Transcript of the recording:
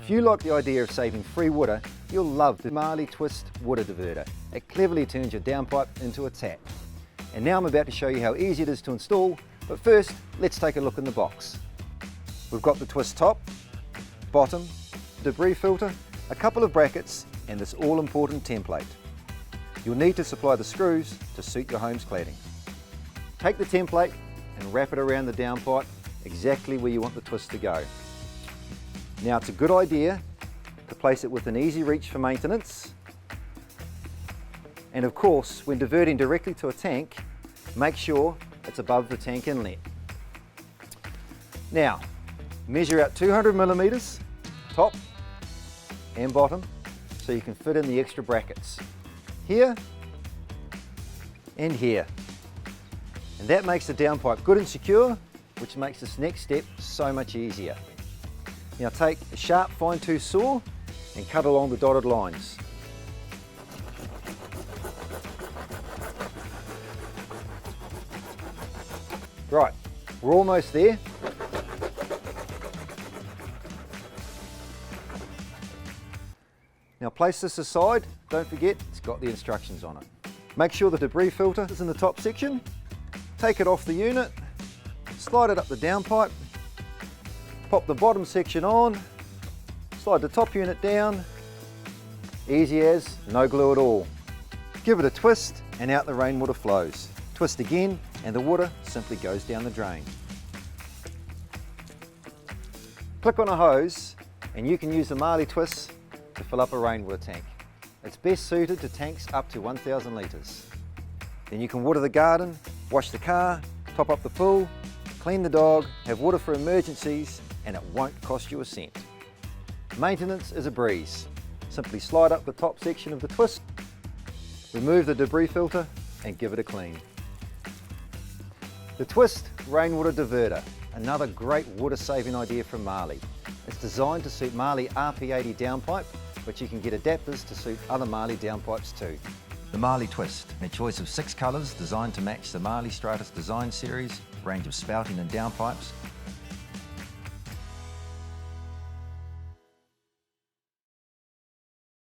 If you like the idea of saving free water, you'll love the Marley Twist water diverter. It cleverly turns your downpipe into a tap. And now I'm about to show you how easy it is to install, but first, let's take a look in the box. We've got the twist top, bottom, debris filter, a couple of brackets, and this all-important template. You'll need to supply the screws to suit your home's cladding. Take the template and wrap it around the downpipe exactly where you want the twist to go. Now it's a good idea to place it within easy reach for maintenance. And of course, when diverting directly to a tank, make sure it's above the tank inlet. Now, measure out 200 millimeters, top and bottom, so you can fit in the extra brackets. Here and here. And that makes the downpipe good and secure, which makes this next step so much easier. Now take a sharp fine-tooth saw and cut along the dotted lines. Right, we're almost there. Now place this aside, don't forget it's got the instructions on it. Make sure the debris filter is in the top section, take it off the unit, slide it up the downpipe, pop the bottom section on, slide the top unit down, easy as, no glue at all. Give it a twist and out the rainwater flows. Twist again and the water simply goes down the drain. Click on a hose and you can use the Marley twist to fill up a rainwater tank. It's best suited to tanks up to 1,000 litres. Then you can water the garden, wash the car, top up the pool, clean the dog, have water for emergencies, and it won't cost you a cent. Maintenance is a breeze. Simply slide up the top section of the twist, remove the debris filter, and give it a clean. The Twist Rainwater Diverter, another great water saving idea from Marley. It's designed to suit Marley RP80 downpipe, but you can get adapters to suit other Marley downpipes too. The Marley Twist, a choice of 6 colours designed to match the Marley Stratus design series, range of spouting and downpipes,